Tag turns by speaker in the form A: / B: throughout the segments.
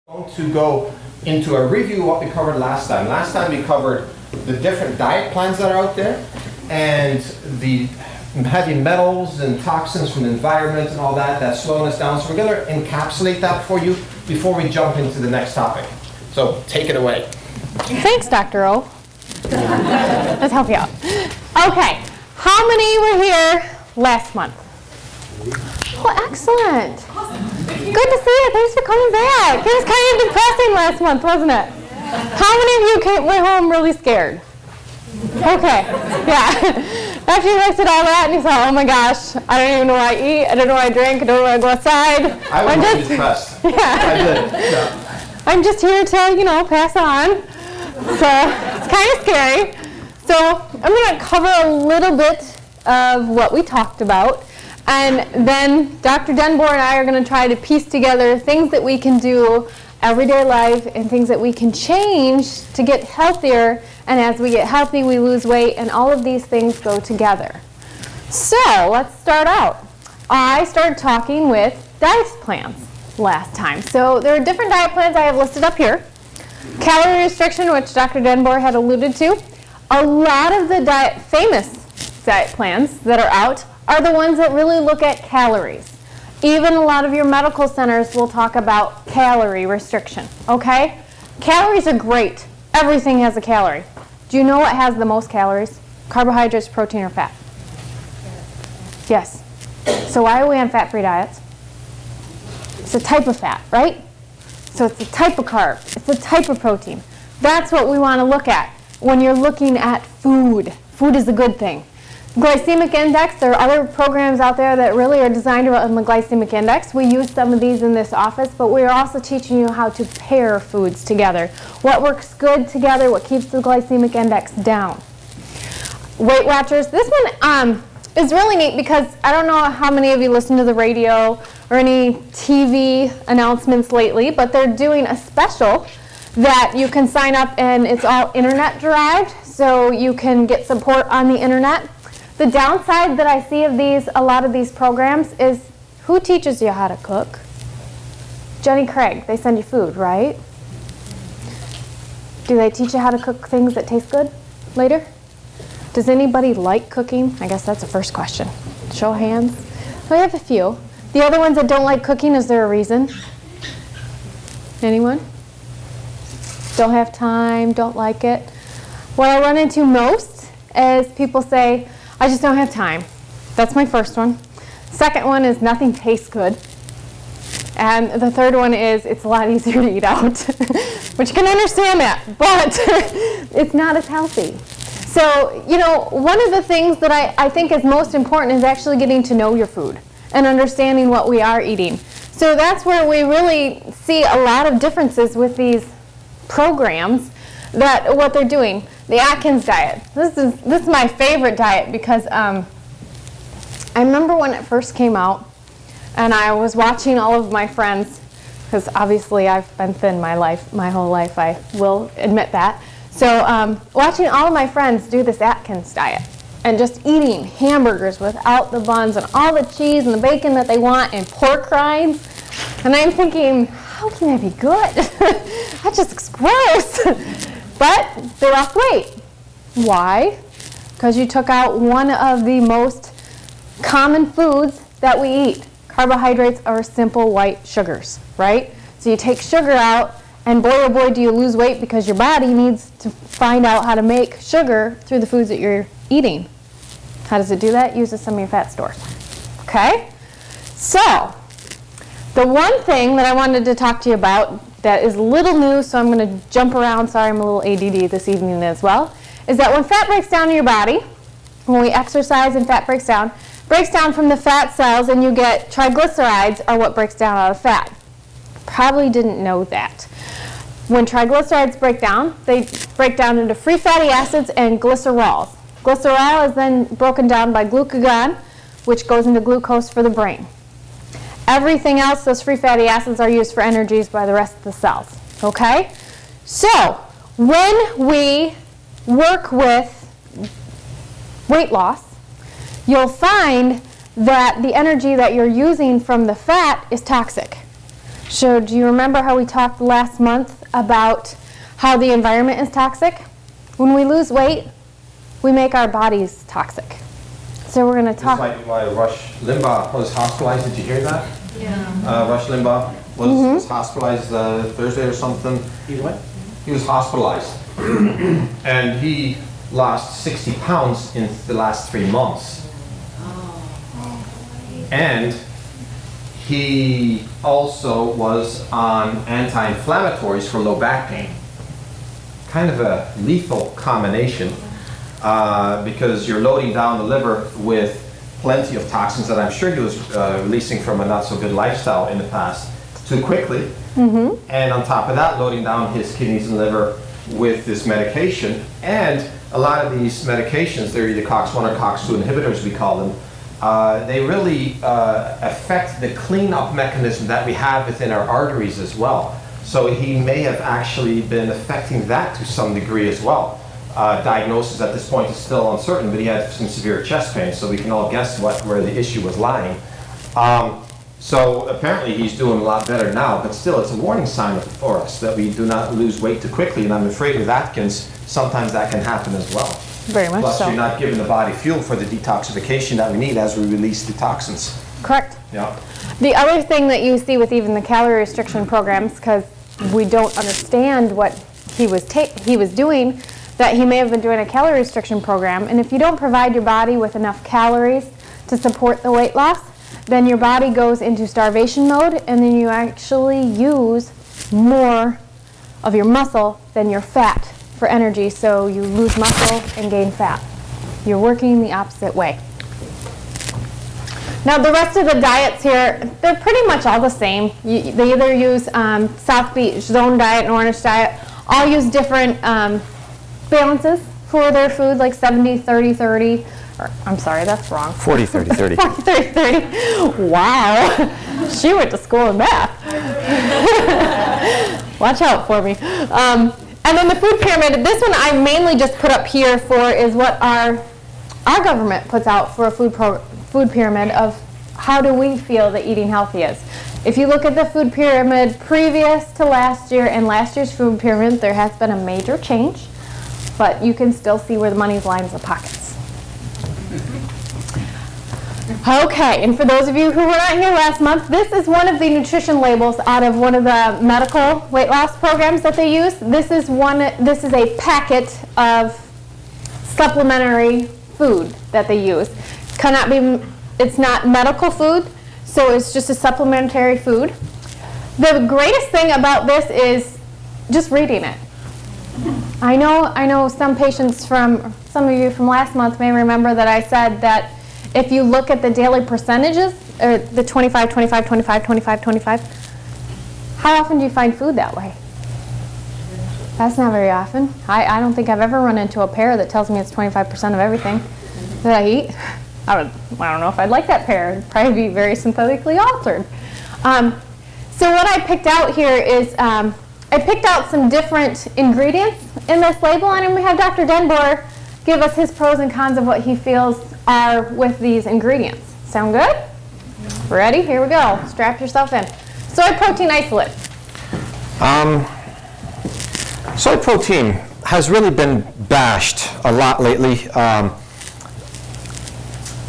A: going to go into a review of what we covered last time. Last time we covered the different diet plans that are out there and the heavy metals and toxins from the environment and all that that's slowing us down. So we're going to encapsulate that for you before we jump into the next topic. So take it away.
B: Thanks, Dr. O. Let's help you out. Okay, how many were here last month? Oh, excellent. Good to see you. Thanks for coming back. It was kind of depressing last month, wasn't it? How many of you went home really scared? Okay, yeah. After you looked at all that and you thought, oh my gosh, I don't even know what I eat, I don't know what I drink, I don't know where I go outside.
A: I was really depressed.
B: Yeah.
A: I did. Yeah.
B: I'm just here to, pass on. So it's kind of scary. So I'm going to cover a little bit of what we talked about. And then Dr. Denboer and I are going to try to piece together things that we can do everyday life and things that we can change to get healthier. And as we get healthy, we lose weight, and all of these things go together. So let's start out. I started talking with diet plans last time. So there are different diet plans I have listed up here. Calorie restriction, which Dr. Denboer had alluded to. A lot of the famous diet plans that are out are the ones that really look at calories. Even a lot of your medical centers will talk about calorie restriction, okay? Calories are great. Everything has a calorie. Do you know what has the most calories? Carbohydrates, protein, or fat? Yes. So why are we on fat-free diets? It's a type of fat, right? So it's a type of carb. It's a type of protein. That's what we want to look at when you're looking at food. Food is a good thing. Glycemic index, there are other programs out there that really are designed around the glycemic index. We use some of these in this office, but we are also teaching you how to pair foods together. What works good together, what keeps the glycemic index down. Weight Watchers, this one is really neat because I don't know how many of you listen to the radio or any TV announcements lately, but they're doing a special that you can sign up, and it's all internet derived, so you can get support on the internet. The downside that I see of a lot of these programs is who teaches you how to cook? Jenny Craig, they send you food, right? Do they teach you how to cook things that taste good later? Does anybody like cooking? I guess that's the first question. Show of hands. We have a few. The other ones that don't like cooking, is there a reason? Anyone? Don't have time, don't like it? What I run into most is people say, I just don't have time. That's my first one. Second one is nothing tastes good. And the third one is it's a lot easier to eat out, which you can understand that, but it's not as healthy. So, one of the things that I think is most important is actually getting to know your food and understanding what we are eating. So that's where we really see a lot of differences with these programs, that what they're doing. The Atkins diet. This is my favorite diet because I remember when it first came out, and I was watching all of my friends, because obviously I've been thin my whole life, I will admit that. So watching all of my friends do this Atkins diet and just eating hamburgers without the buns and all the cheese and the bacon that they want and pork rinds, and I'm thinking, how can that be good? That just looks gross. But they lost weight. Why? Because you took out one of the most common foods that we eat. Carbohydrates are simple white sugars, right? So you take sugar out, and boy oh boy do you lose weight because your body needs to find out how to make sugar through the foods that you're eating. How does it do that? It uses some of your fat stores. Okay? So, the one thing that I wanted to talk to you about that is a little new, so I'm going to jump around, sorry I'm a little ADD this evening as well, is that when fat breaks down in your body, when we exercise and fat breaks down from the fat cells, and you get triglycerides are what breaks down out of fat. Probably didn't know that. When triglycerides break down, they break down into free fatty acids and glycerols. Glycerol is then broken down by glucagon, which goes into glucose for the brain. Everything else, those free fatty acids, are used for energies by the rest of the cells. Okay? So, when we work with weight loss, you'll find that the energy that you're using from the fat is toxic. So do you remember how we talked last month about how the environment is toxic? When we lose weight, we make our bodies toxic. So we're going to talk.
A: This is why Rush Limbaugh was hospitalized. Did you hear that?
C: Yeah.
A: Rush Limbaugh was hospitalized Thursday or something.
C: He what?
A: He was hospitalized. And he lost 60 pounds in the last 3 months. And he also was on anti-inflammatories for low back pain. Kind of a lethal combination because you're loading down the liver with plenty of toxins that I'm sure he was releasing from a not so good lifestyle in the past too quickly. And on top of that, loading down his kidneys and liver with this medication. And a lot of these medications, they're either COX-1 or COX-2 inhibitors, we call them. They really affect the cleanup mechanism that we have within our arteries as well. So he may have actually been affecting that to some degree as well. Diagnosis at this point is still uncertain, but he had some severe chest pain, so we can all guess where the issue was lying. So apparently he's doing a lot better now, but still it's a warning sign for us that we do not lose weight too quickly, and I'm afraid with Atkins, sometimes that can happen as well.
B: Very much
A: Plus,
B: so.
A: you're not giving the body fuel for the detoxification that we need as we release the toxins.
B: Correct.
A: Yeah.
B: The other thing that you see with even the calorie restriction programs, because we don't understand what he was doing, that he may have been doing a calorie restriction program, and if you don't provide your body with enough calories to support the weight loss, then your body goes into starvation mode, and then you actually use more of your muscle than your fat for energy, so you lose muscle and gain fat. You're working the opposite way. Now the rest of the diets here, they're pretty much all the same. They either use South Beach Zone diet and Orange diet, all use different balances for their food, like 70-30-30. I'm sorry, that's wrong.
D: 40-30-30.
B: 40-30-30. Wow, she went to school in math. Watch out for me. And then the food pyramid, this one I mainly just put up here for is what our government puts out for a food pyramid of how do we feel that eating healthy is. If you look at the food pyramid previous to last year and last year's food pyramid, there has been a major change, but you can still see where the money lines the pockets. Okay, and for those of you who were not here last month, this is one of the nutrition labels out of one of the medical weight loss programs that they use. This is a packet of supplementary food that they use. It's not medical food, so it's just a supplementary food. The greatest thing about this is just reading it. I know some of you from last month may remember that I said that if you look at the daily percentages, or the 25, 25, 25, 25, 25, how often do you find food that way? That's not very often. I don't think I've ever run into a pair that tells me it's 25% of everything that I eat. I don't know if I'd like that pair. It'd probably be very synthetically altered. So what I picked out here is I picked out some different ingredients in this label, and we have Dr. Denboer give us his pros and cons of what he feels are with these ingredients. Sound good? Ready? Here we go. Strap yourself in. Soy protein isolate.
D: Soy protein has really been bashed a lot lately,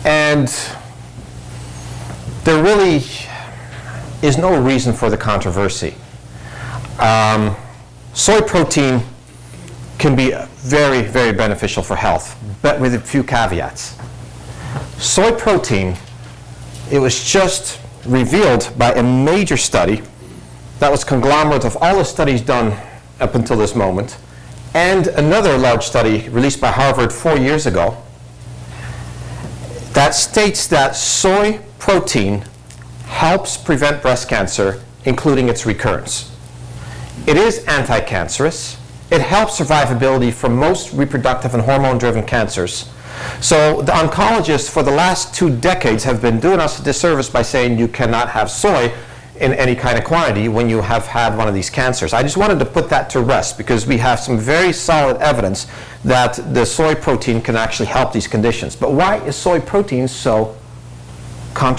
D: and there really is no reason for the controversy. Soy protein can be very, very beneficial for health, but with a few caveats. Soy protein, it was just revealed by a major study that was conglomerate of all the studies done up until this moment, and another large study released by Harvard 4 years ago that states that soy protein helps prevent breast cancer, including its recurrence. It is anti-cancerous. It helps survivability for most reproductive and hormone-driven cancers. So the oncologists for the last 2 decades have been doing us a disservice by saying you cannot have soy in any kind of quantity when you have had one of these cancers. I just wanted to put that to rest because we have some very solid evidence that the soy protein can actually help these conditions. But why is soy protein so controversial?